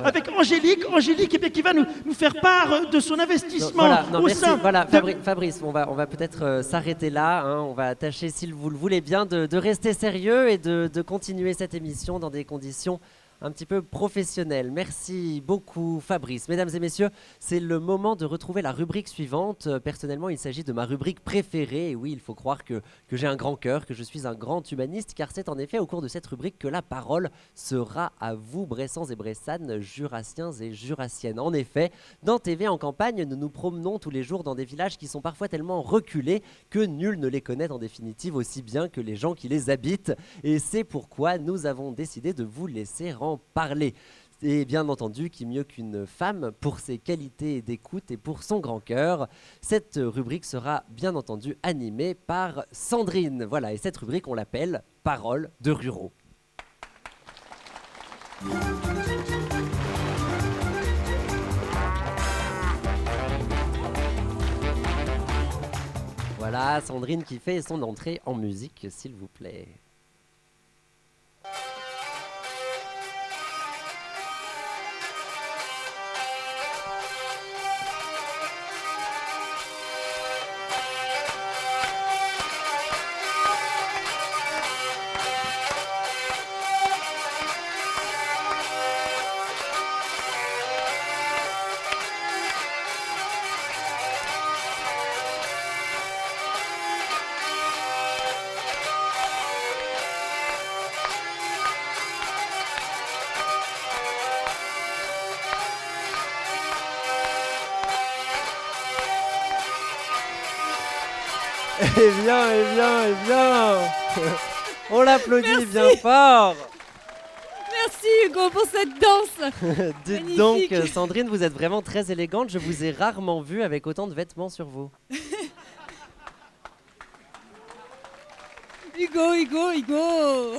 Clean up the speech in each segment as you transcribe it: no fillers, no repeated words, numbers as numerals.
avec Angélique, eh bien, qui va nous faire part de son investissement au merci. sein Fabrice, on va peut-être s'arrêter là. Hein. On va tâcher, si vous le voulez bien, de rester sérieux et de continuer cette émission dans des conditions un petit peu professionnel. Merci beaucoup Fabrice. Mesdames et messieurs, c'est le moment de retrouver la rubrique suivante. Personnellement, il s'agit de ma rubrique préférée. Et oui, il faut croire que j'ai un grand cœur, que je suis un grand humaniste, car c'est en effet au cours de cette rubrique que la parole sera à vous, Bressans et Bressanes, Jurassiens et Jurassiennes. En effet, dans TV en campagne, nous nous promenons tous les jours dans des villages qui sont parfois tellement reculés que nul ne les connaît en définitive aussi bien que les gens qui les habitent. Et c'est pourquoi nous avons décidé de vous laisser en parler. Et bien entendu, qui mieux qu'une femme pour ses qualités d'écoute et pour son grand cœur. Cette rubrique sera bien entendu animée par Sandrine. Voilà, et cette rubrique, on l'appelle Paroles de ruraux. Voilà, Sandrine qui fait son entrée en musique, s'il vous plaît. Eh bien, on l'applaudit bien fort. Merci Hugo pour cette danse. Dites donc, Sandrine, vous êtes vraiment très élégante. Je vous ai rarement vue avec autant de vêtements sur vous. Hugo.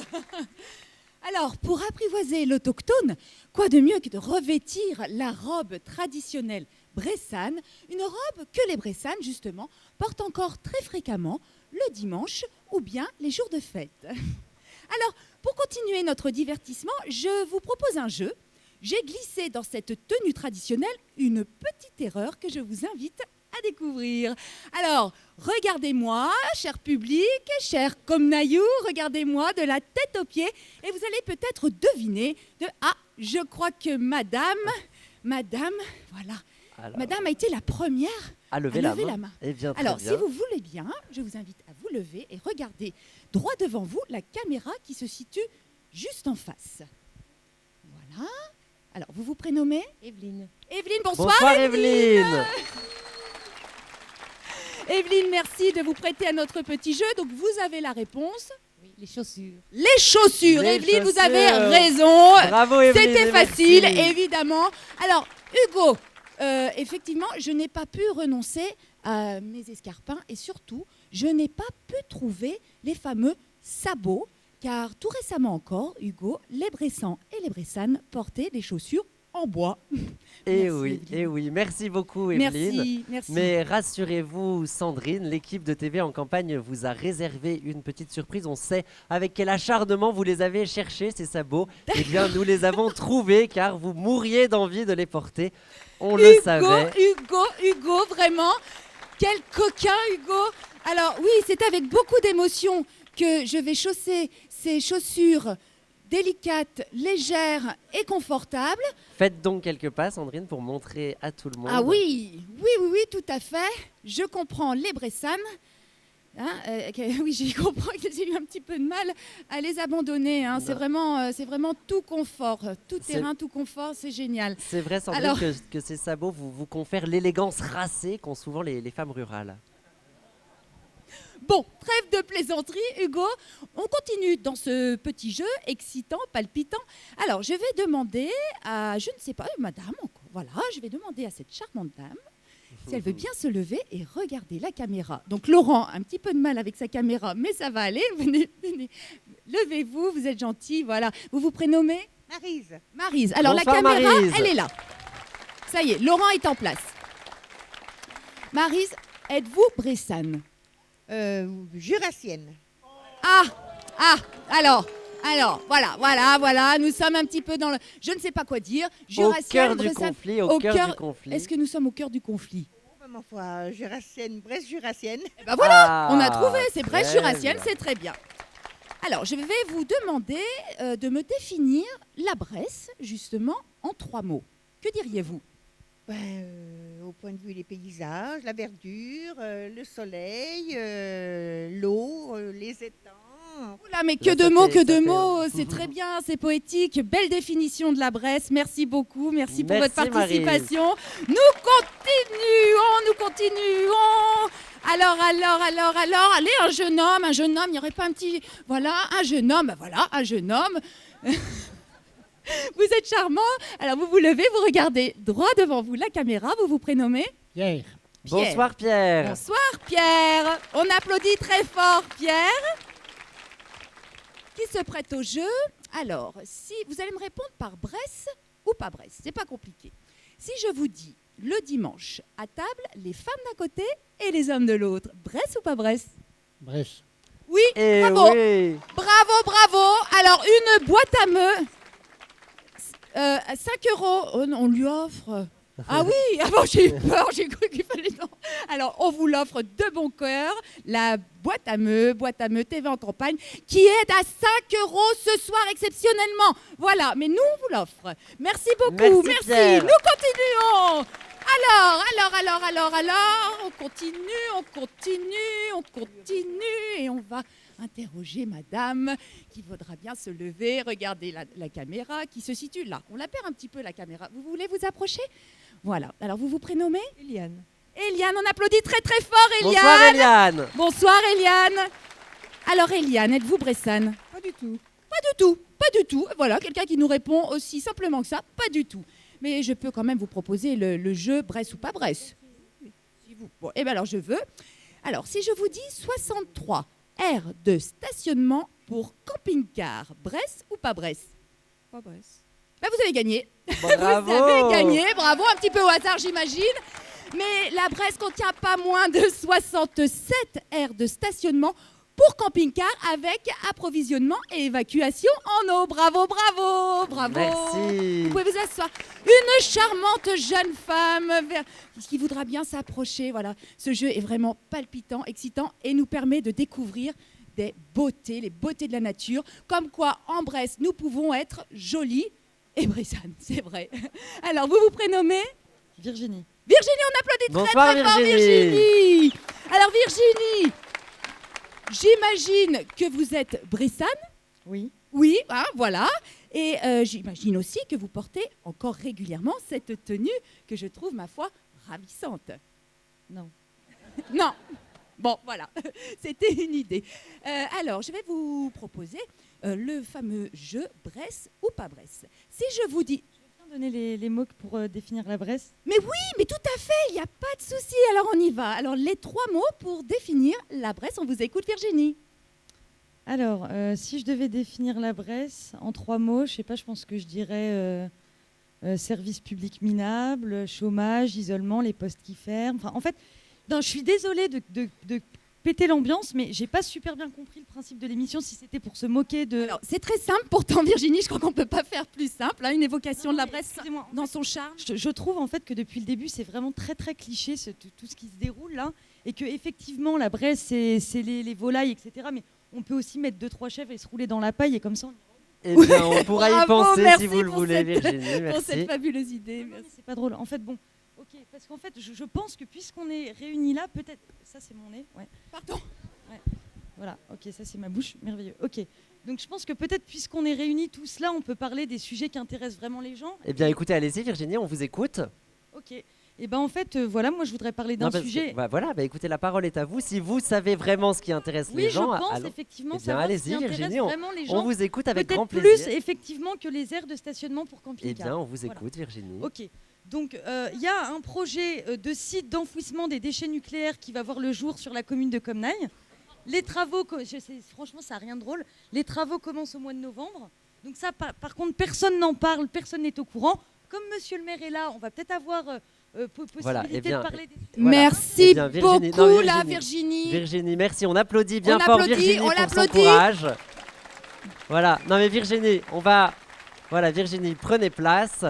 Alors, pour apprivoiser l'autochtone, quoi de mieux que de revêtir la robe traditionnelle bressane, une robe que les Bressanes, justement, portent encore très fréquemment le dimanche ou bien les jours de fête. Alors, pour continuer notre divertissement, je vous propose un jeu. J'ai glissé dans cette tenue traditionnelle une petite erreur que je vous invite à découvrir. Alors, regardez-moi, cher public, cher Comnaillou, regardez-moi de la tête aux pieds et vous allez peut-être deviner je crois que madame, voilà. Alors, madame a été la première à lever la main. Eh bien, très Alors, bien. si vous voulez bien, je vous invite à vous lever et regarder droit devant vous la caméra qui se situe juste en face. Voilà. Alors, vous vous prénommez Evelyne. Evelyne, bonsoir. Bonsoir Evelyne. Evelyne, merci de vous prêter à notre petit jeu. Donc, vous avez la réponse. Oui, les chaussures. Les chaussures. Les Evelyne, vous chaussures. avez raison. Bravo Evelyne. C'était facile, merci. évidemment. Alors, Hugo, effectivement, je n'ai pas pu renoncer à mes escarpins et surtout, je n'ai pas pu trouver les fameux sabots, car tout récemment encore, Hugo, les Bressans et les Bressanes portaient des chaussures en bois. Eh Merci, oui, merci beaucoup Evelyne. Merci. Mais rassurez-vous Sandrine, l'équipe de TV en campagne vous a réservé une petite surprise. On sait avec quel acharnement vous les avez cherchés, ces sabots. Eh bien, nous les avons trouvés car vous mourriez d'envie de les porter. On le savait. Hugo, vraiment, quel coquin, Hugo. Alors oui, c'est avec beaucoup d'émotion que je vais chausser ces chaussures délicates, légères et confortables. Faites donc quelques pas Sandrine pour montrer à tout le monde. Ah oui, tout à fait. Je comprends les Bressanes. Oui, j'ai compris que j'ai eu un petit peu de mal à les abandonner. Hein. C'est vraiment tout confort, tout terrain, tout confort, c'est génial. C'est vrai Sandrine. Alors, que ces sabots vous confèrent l'élégance racée qu'ont souvent les femmes rurales. Bon, trêve de plaisanterie, Hugo. On continue dans ce petit jeu excitant, palpitant. Alors, je vais demander à, je ne sais pas, madame, voilà, je vais demander à cette charmante dame si elle veut bien se lever et regarder la caméra. Donc, Laurent a un petit peu de mal avec sa caméra, mais ça va aller. Venez. Levez-vous, vous êtes gentil, voilà. Vous vous prénommez ? Maryse. Alors, bonsoir, la caméra, Maryse. Elle est là. Ça y est, Laurent est en place. Maryse, êtes-vous Bressane ? Jurassienne. Alors, Alors, voilà, nous sommes un petit peu dans le... Je ne sais pas quoi dire. Jurassienne, Au cœur du Bressane- conflit, au cœur du conflit. Est-ce que nous sommes au cœur du conflit? Ma foi, jurassienne, Bresse-Jurassienne. Eh ben voilà, Ah, on a trouvé, c'est très Bresse-Jurassienne, bien. c'est très bien. Alors, je vais vous demander de me définir la Bresse, justement, en 3 mots. Que diriez-vous? Au point de vue des paysages, la verdure, le soleil, l'eau, les étangs. Oula, mais que Là, de ça mots, fait- que ça de fait- mots, c'est très bien, c'est poétique. Belle définition de la Bresse, merci beaucoup, merci pour Merci, votre Maryse. participation. Nous continuons. Alors, allez, un jeune homme, il n'y aurait pas un petit... Voilà, un jeune homme. Vous êtes charmant, alors vous vous levez, vous regardez droit devant vous la caméra, vous vous prénommez? Pierre. Bonsoir Pierre. Bonsoir Pierre. On applaudit très fort Pierre qui se prête au jeu. Alors, si vous allez me répondre par Bresse ou pas Bresse, c'est pas compliqué. Si je vous dis le dimanche à table, les femmes d'un côté et les hommes de l'autre, Bresse ou pas Bresse? Bref. Oui, Et bravo. oui. Bravo. Alors, une boîte à meux, 5 €, oh, non, on lui offre. Ah oui, avant j'ai eu peur, j'ai cru qu'il fallait... Non. Alors, on vous l'offre de bon cœur, la boîte à meux TV en campagne, qui est à 5 € ce soir exceptionnellement. Voilà, mais nous, on vous l'offre. Merci beaucoup, Merci, Pierre. Nous continuons. Alors, on continue et on va interroger madame qui voudra bien se lever, regarder la caméra qui se situe là. On la perd un petit peu la caméra. Vous voulez vous approcher? Voilà. Alors vous vous prénommez? Eliane. Eliane, on applaudit très très fort Eliane. Bonsoir Eliane. Bonsoir Eliane. Alors Eliane, êtes-vous bressane? Pas du tout. Pas du tout. Voilà, quelqu'un qui nous répond aussi simplement que ça, pas du tout. Mais je peux quand même vous proposer le jeu Bresse ou pas Bresse. Si vous... Bon, eh bien alors je veux. Alors, si je vous dis 63 aires de stationnement pour camping-car, Bresse ou pas Bresse? Pas Bresse. Ben, vous avez gagné. Bravo. Vous avez gagné, bravo, un petit peu au hasard j'imagine. Mais la Bresse contient pas moins de 67 aires de stationnement pour camping-car avec approvisionnement et évacuation en eau. Bravo. Merci. Vous pouvez vous asseoir. Une charmante jeune femme qui voudra bien s'approcher. Voilà, ce jeu est vraiment palpitant, excitant et nous permet de découvrir des beautés, les beautés de la nature. Comme quoi, en Bresse, nous pouvons être jolis et bressanes, c'est vrai. Alors, vous vous prénommez? Virginie. Virginie, on applaudit Bonsoir, très fort Virginie. Alors Virginie, j'imagine que vous êtes bressane. Oui. Oui, hein, voilà. Et j'imagine aussi que vous portez encore régulièrement cette tenue que je trouve, ma foi, ravissante. Non. Non. Bon, voilà. C'était une idée. Alors, je vais vous proposer le fameux jeu Bresse ou pas Bresse. Si je vous dis... Donner les mots pour définir la Bresse. Mais oui, mais tout à fait, il n'y a pas de souci. Alors, on y va. Alors, les 3 mots pour définir la Bresse. On vous écoute, Virginie. Alors, si je devais définir la Bresse en 3 mots, je sais pas, je pense que je dirais service public minable, chômage, isolement, les postes qui ferment. Enfin, en fait, non, je suis désolée de péter l'ambiance, mais j'ai pas super bien compris le principe de l'émission, si c'était pour se moquer de... Alors, c'est très simple. Pourtant, Virginie, je crois qu'on ne peut pas faire plus simple. Hein, une évocation Non, de la mais Bresse excusez-moi, dans son charme. je trouve en fait que depuis le début, c'est vraiment très très cliché tout ce qui se déroule là, et que effectivement la Bresse, c'est les volailles, etc. Mais on peut aussi mettre 2-3 chèvres et se rouler dans la paille, et comme ça... Eh bien, on pourra y Bravo, penser merci si vous le pour voulez, cette- Virginie. Pour cette Merci. fabuleuse idée. Non, Merci. mais c'est pas drôle. En fait, bon, ok, parce qu'en fait, je pense que puisqu'on est réunis là, peut-être... Ça, c'est mon nez, ouais. Pardon. Voilà, ok, ça c'est ma bouche, merveilleux. Ok, donc je pense que peut-être puisqu'on est réunis tous là, on peut parler des sujets qui intéressent vraiment les gens. Eh bien, écoutez, allez-y, Virginie, on vous écoute. Ok, et ben en fait, voilà, moi je voudrais parler d'un Non, parce que- sujet. voilà, écoutez, la parole est à vous. Si vous savez vraiment ce qui intéresse Oui, les je gens, pense allons- effectivement Eh bien, savoir ce allez-y, qui intéresse Virginie, vraiment les on gens. vous écoute avec grand Peut-être plaisir. plus effectivement que les aires de stationnement pour Eh camping-car. bien, on vous Voilà. écoute, Virginie. Ok, donc il y a un projet de site d'enfouissement des déchets nucléaires qui va voir le jour sur la commune de Comnagne. Les travaux, franchement, ça n'a rien de drôle. Les travaux commencent au mois de novembre. Donc ça, par contre, personne n'en parle, personne n'est au courant. Comme Monsieur le maire est là, on va peut-être avoir possibilité Voilà, eh bien, de parler des... Voilà. Merci Eh bien, Virginie- beaucoup, non, la Virginie. Virginie. Virginie, merci. On applaudit bien On fort applaudit, Virginie on pour son l'applaudit. courage. Voilà. Non mais Virginie, on va... Voilà, Virginie, prenez place.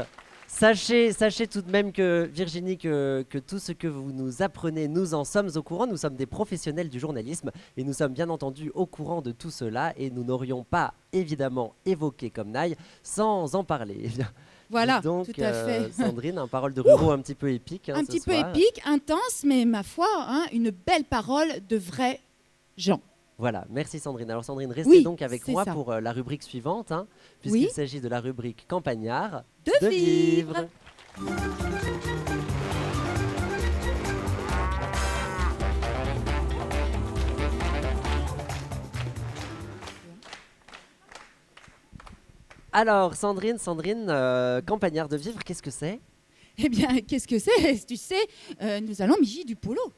Sachez tout de même que, Virginie, que tout ce que vous nous apprenez, nous en sommes au courant. Nous sommes des professionnels du journalisme et nous sommes bien entendu au courant de tout cela et nous n'aurions pas évidemment évoqué comme Naï sans en parler. Eh bien, Voilà, dis donc, tout à fait. Sandrine, un parole de ruraux un petit peu épique. Un ce petit peu soir. épique, intense, mais ma foi, hein, une belle parole de vrais gens. Voilà, merci Sandrine. Alors Sandrine, restez Oui, donc avec c'est moi ça. pour la rubrique suivante, hein, puisqu'il Oui. s'agit de la rubrique Campagnard De vivre. Alors Sandrine, Campagnard de vivre, qu'est-ce que c'est? Eh bien, qu'est-ce que c'est? Tu sais, nous allons miger du polo.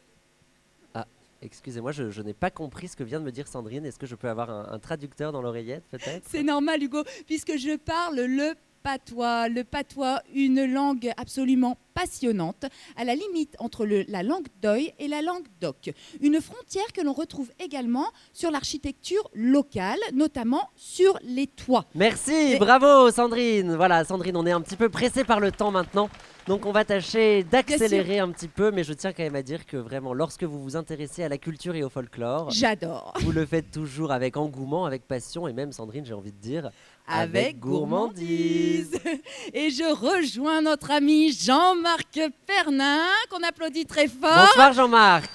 Excusez-moi, je n'ai pas compris ce que vient de me dire Sandrine. Est-ce que je peux avoir un traducteur dans l'oreillette peut-être? C'est normal, Hugo, puisque je parle le patois. Le patois, une langue absolument passionnante, à la limite entre la langue d'oï et la langue d'oc. Une frontière que l'on retrouve également sur l'architecture locale, notamment sur les toits. Merci, bravo Sandrine. Voilà Sandrine, on est un petit peu pressé par le temps maintenant. Donc on va tâcher d'accélérer un petit peu, mais je tiens quand même à dire que vraiment, lorsque vous vous intéressez à la culture et au folklore, J'adore. vous le faites toujours avec engouement, avec passion, et même Sandrine, j'ai envie de dire, Avec gourmandise. Et je rejoins notre ami Jean-Marc Pernin, qu'on applaudit très fort. Bonsoir Jean-Marc.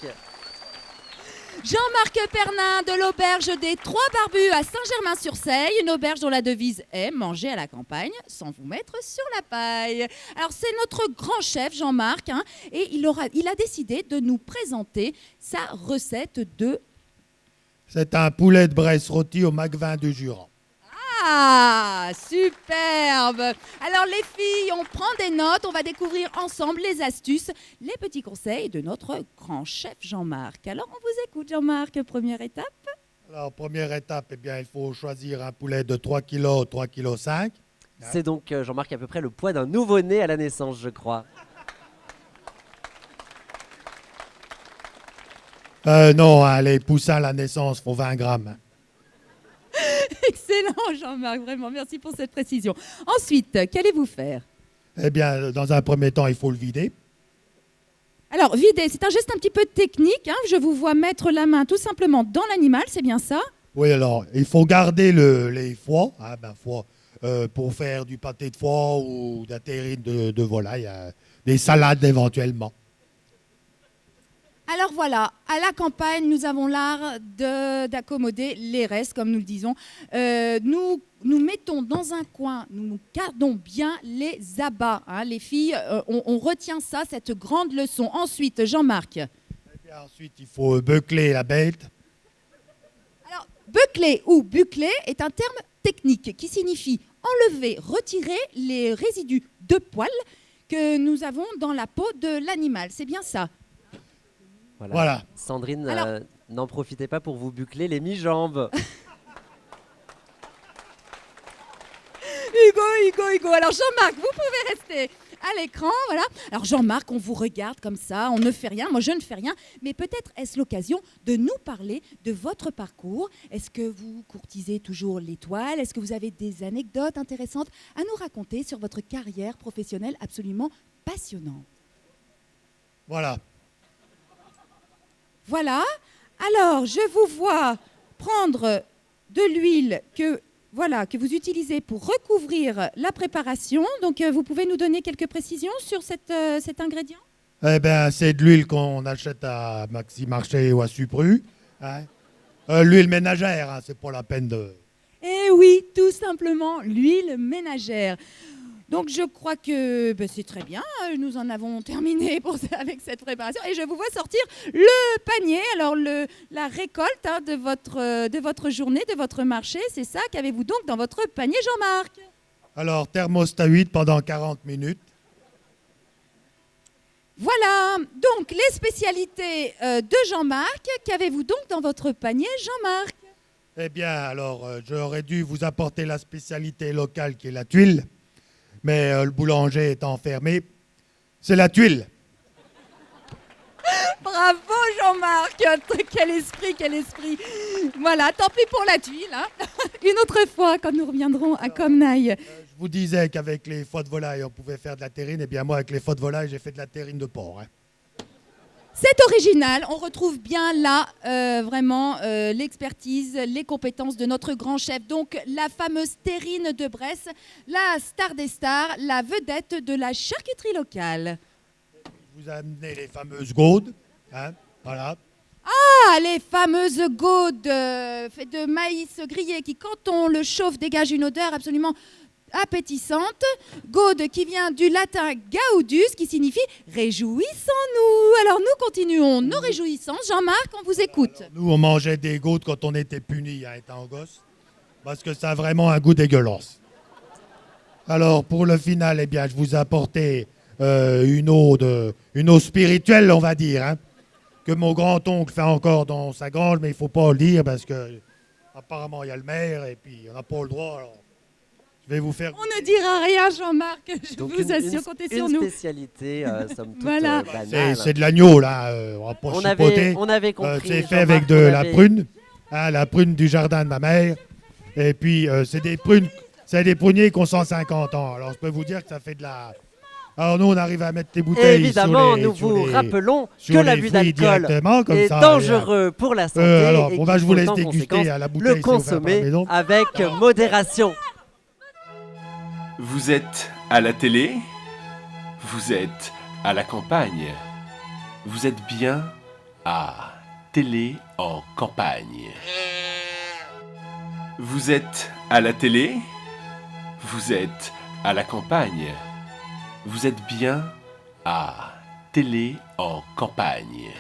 Jean-Marc Pernin de l'auberge des Trois Barbus à Saint-Germain-sur-Seille, une auberge dont la devise est manger à la campagne sans vous mettre sur la paille. Alors c'est notre grand chef Jean-Marc, hein, et il a décidé de nous présenter sa recette de... C'est un poulet de Bresse rôti au Macvin du Jura. Ah, superbe! Alors les filles, on prend des notes, on va découvrir ensemble les astuces, les petits conseils de notre grand chef Jean-Marc. Alors on vous écoute Jean-Marc, première étape. Alors, première étape, eh bien, il faut choisir un poulet de 3 kg, 3 kg 5. C'est donc Jean-Marc à peu près le poids d'un nouveau-né à la naissance, je crois. Non, hein, les poussins à la naissance font 20 grammes. Excellent Jean-Marc, vraiment, merci pour cette précision. Ensuite, qu'allez-vous faire? Eh bien, dans un premier temps, il faut le vider. Alors, vider, c'est un geste un petit peu technique, hein. Je vous vois mettre la main tout simplement dans l'animal, c'est bien ça? Oui, alors, il faut garder les foies, hein, foie pour faire du pâté de foie ou de la terrine de volaille, des salades éventuellement. Alors voilà, à la campagne, nous avons l'art d'accommoder les restes, comme nous le disons. Nous mettons dans un coin, nous gardons bien les abats. Hein. Les filles, on retient ça, cette grande leçon. Ensuite, Jean-Marc. Eh bien, ensuite, il faut beucler la bête. Alors, beucler ou bucler est un terme technique qui signifie enlever, retirer les résidus de poils que nous avons dans la peau de l'animal. C'est bien ça? Voilà. Sandrine, Alors- n'en profitez pas pour vous bucler les mi-jambes. Hugo. Alors Jean-Marc, vous pouvez rester à l'écran, voilà. Alors Jean-Marc, on vous regarde comme ça, on ne fait rien, moi je ne fais rien, mais peut-être est-ce l'occasion de nous parler de votre parcours. Est-ce que vous courtisez toujours l'étoile? Est-ce que vous avez des anecdotes intéressantes à nous raconter sur votre carrière professionnelle absolument passionnante? Voilà. Voilà. Alors, je vous vois prendre de l'huile que vous utilisez pour recouvrir la préparation. Donc, vous pouvez nous donner quelques précisions sur cet ingrédient? Eh bien, c'est de l'huile qu'on achète à Maxi Marché ou à Supru. Hein. L'huile ménagère, hein, c'est pas la peine de... Eh oui, tout simplement, l'huile ménagère. Donc, je crois que c'est très bien. Nous en avons terminé avec cette préparation. Et je vous vois sortir le panier. Alors, la récolte hein, de votre journée, de votre marché, c'est ça. Qu'avez-vous donc dans votre panier, Jean-Marc? Alors, thermostat 8 pendant 40 minutes. Voilà, donc les spécialités de Jean-Marc. Qu'avez-vous donc dans votre panier, Jean-Marc? Eh bien, alors, j'aurais dû vous apporter la spécialité locale qui est la tuile. Mais le boulanger étant fermé, c'est la tuile. Bravo Jean-Marc, quel esprit, quel esprit. Voilà, tant pis pour la tuile. Hein. Une autre fois, quand nous reviendrons à Comnaille. Je vous disais qu'avec les foies de volaille, on pouvait faire de la terrine. Et bien moi, avec les foies de volaille, j'ai fait de la terrine de porc. Hein. C'est original, on retrouve bien là vraiment l'expertise, les compétences de notre grand chef. Donc la fameuse terrine de Bresse, la star des stars, la vedette de la charcuterie locale. Je vous ai amené les fameuses gaudes. Hein, voilà. Ah, les fameuses gaudes faites de maïs grillé qui, quand on le chauffe, dégage une odeur absolument appétissante. Gaude qui vient du latin gaudus, qui signifie réjouissons-nous. Alors nous continuons nos réjouissances. Jean-Marc, on vous écoute. Alors, nous, on mangeait des gaudes quand on était punis, étant gosse, parce que ça a vraiment un goût dégueulasse. Alors, pour le final, eh bien, je vous ai apporté une eau spirituelle, on va dire, hein, que mon grand-oncle fait encore dans sa grange, mais il ne faut pas le dire parce que apparemment il y a le maire et puis on n'a pas le droit. Alors, je vais vous faire. On ne dira rien, Jean-Marc. Je Donc vous assure, comptez sur nous. Une spécialité, somme toute, Voilà. banale. C'est de l'agneau, là. On va pas chipoter. On avait compris. C'est fait avec de la prune, hein, la prune du jardin de ma mère. Et puis, c'est des pruniers qui ont 150 ans. Alors, je peux vous dire que ça fait de la. Alors, nous, on arrive à mettre les bouteilles. Évidemment, nous vous rappelons que l'abus d'alcool est ça, dangereux pour la santé. Alors, et bon, bah, qu'il je vous faut laisse en déguster conséquence à la bouteille le si vous faites pas à la consommer maison. avec modération. Vous êtes à la télé, vous êtes à la campagne, vous êtes bien à Télé en campagne. Vous êtes à la télé, vous êtes à la campagne, vous êtes bien à Télé en campagne.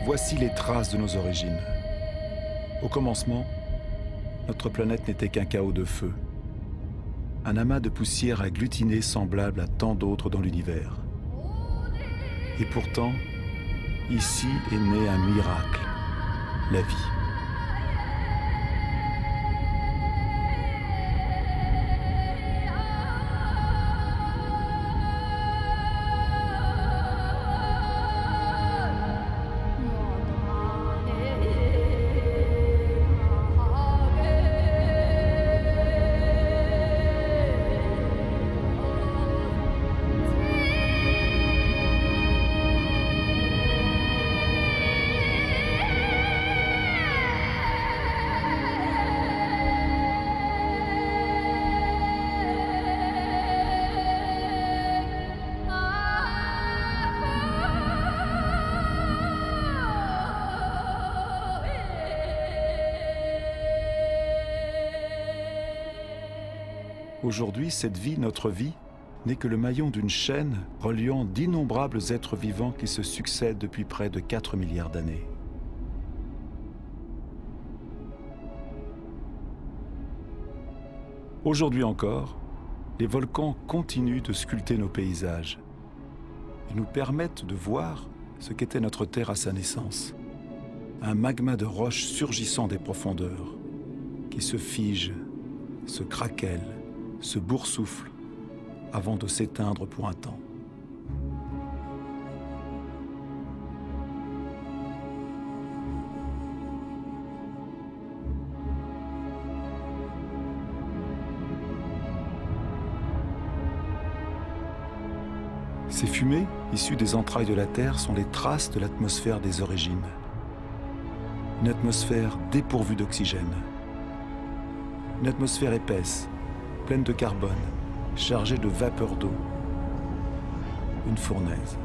Voici les traces de nos origines. Au commencement, notre planète n'était qu'un chaos de feu. Un amas de poussière agglutinée semblable à tant d'autres dans l'univers. Et pourtant, ici est né un miracle, la vie. Aujourd'hui, cette vie, notre vie, n'est que le maillon d'une chaîne reliant d'innombrables êtres vivants qui se succèdent depuis près de 4 milliards d'années. Aujourd'hui encore, les volcans continuent de sculpter nos paysages. Ils nous permettent de voir ce qu'était notre Terre à sa naissance. Un magma de roches surgissant des profondeurs, qui se fige, se craquelle, se boursoufle avant de s'éteindre pour un temps. Ces fumées, issues des entrailles de la Terre, sont les traces de l'atmosphère des origines. Une atmosphère dépourvue d'oxygène. Une atmosphère épaisse, pleine de carbone, chargée de vapeur d'eau. Une fournaise.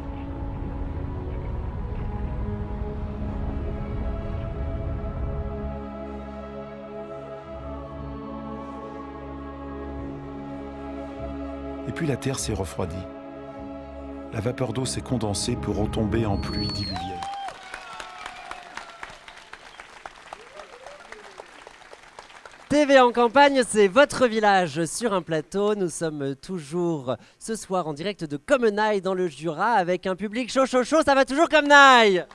Et puis la Terre s'est refroidie. La vapeur d'eau s'est condensée pour retomber en pluie diluvienne. arrivez en campagne, c'est votre village sur un plateau. Nous sommes toujours ce soir en direct de Comenaille dans le Jura avec un public chaud, chaud, chaud. Ça va toujours Comenaille?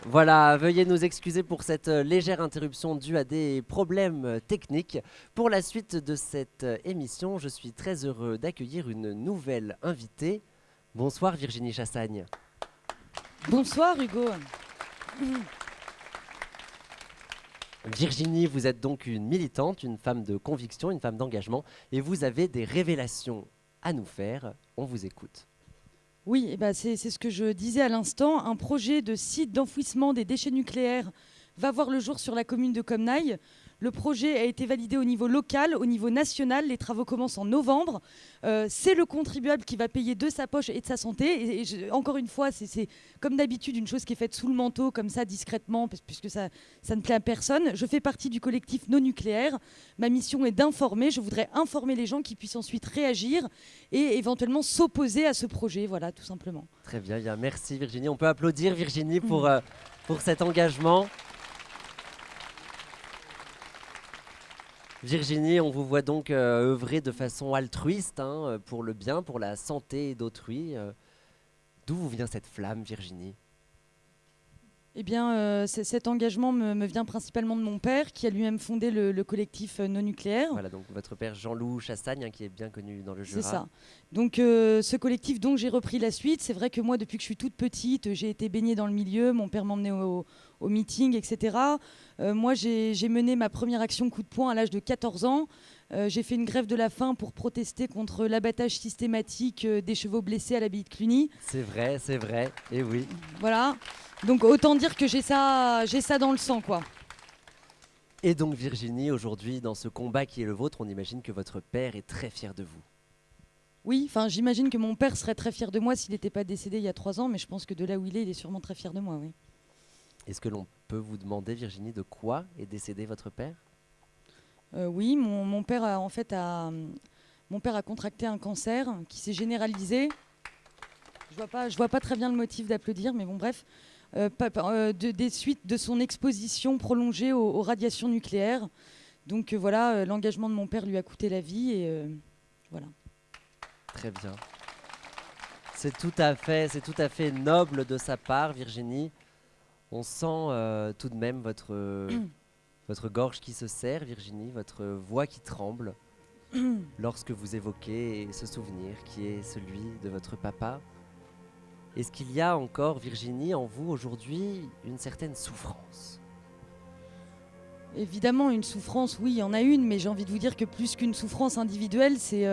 Voilà, veuillez nous excuser pour cette légère interruption due à des problèmes techniques. Pour la suite de cette émission, je suis très heureux d'accueillir une nouvelle invitée. Bonsoir Virginie Chassagne. Bonsoir Hugo. Virginie, vous êtes donc une militante, une femme de conviction, une femme d'engagement, et vous avez des révélations à nous faire. On vous écoute. Oui, eh ben c'est ce que je disais à l'instant. Un projet de site d'enfouissement des déchets nucléaires va voir le jour sur la commune de Comenaille. Le projet a été validé au niveau local, au niveau national. Les travaux commencent en novembre. C'est le contribuable qui va payer de sa poche et de sa santé. Encore une fois, c'est comme d'habitude une chose qui est faite sous le manteau, comme ça, discrètement, puisque ça ne plaît à personne. Je fais partie du collectif non nucléaire. Ma mission est d'informer. Je voudrais informer les gens qui puissent ensuite réagir et éventuellement s'opposer à ce projet. Voilà, tout simplement. Très bien, bien, merci Virginie. On peut applaudir Virginie pour cet engagement. Virginie, on vous voit donc œuvrer de façon altruiste pour le bien, pour la santé d'autrui. D'où vous vient cette flamme, Virginie? Eh bien, cet engagement me vient principalement de mon père, qui a lui-même fondé le collectif non nucléaire. Voilà, donc votre père Jean-Loup Chassagne, qui est bien connu dans le Jura. C'est ça. Donc, ce collectif dont j'ai repris la suite, c'est vrai que moi, depuis que je suis toute petite, j'ai été baignée dans le milieu. Mon père m'emmenait au meeting, etc. Moi, j'ai mené ma première action coup de poing à l'âge de 14 ans. J'ai fait une grève de la faim pour protester contre l'abattage systématique des chevaux blessés à l'abbaye de Cluny. C'est vrai, et oui. Voilà. Donc autant dire que j'ai ça dans le sang, quoi. Et donc Virginie, aujourd'hui, dans ce combat qui est le vôtre, on imagine que votre père est très fier de vous. Oui, enfin j'imagine que mon père serait très fier de moi s'il n'était pas décédé il y a 3 ans, mais je pense que de là où il est sûrement très fier de moi, oui. Est-ce que l'on peut vous demander, Virginie, de quoi est décédé votre père? Oui, mon père a contracté un cancer qui s'est généralisé. Je vois pas très bien le motif d'applaudir, mais bon, bref. Des suites de son exposition prolongée aux radiations nucléaires. Donc voilà, l'engagement de mon père lui a coûté la vie et voilà. Très bien. C'est tout à fait noble de sa part, Virginie. On sent tout de même votre gorge qui se serre, Virginie, votre voix qui tremble lorsque vous évoquez ce souvenir qui est celui de votre papa. Est-ce qu'il y a encore, Virginie, en vous aujourd'hui, une certaine souffrance? Évidemment, une souffrance, oui, il y en a une, mais j'ai envie de vous dire que plus qu'une souffrance individuelle, c'est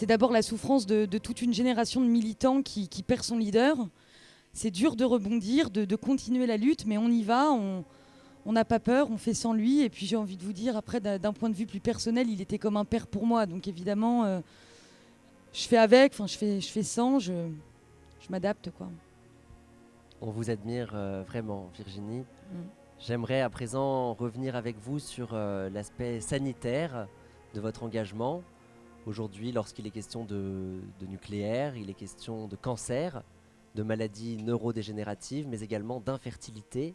d'abord la souffrance de toute une génération de militants qui perd son leader. C'est dur de rebondir, de continuer la lutte, mais on y va, on n'a pas peur, on fait sans lui. Et puis j'ai envie de vous dire, après, d'un point de vue plus personnel, il était comme un père pour moi. Donc évidemment, je fais avec, je fais sans, je m'adapte, quoi. On vous admire vraiment, Virginie. J'aimerais à présent revenir avec vous sur l'aspect sanitaire de votre engagement. Aujourd'hui, lorsqu'il est question de nucléaire, il est question de cancer, de maladies neurodégénératives, mais également d'infertilité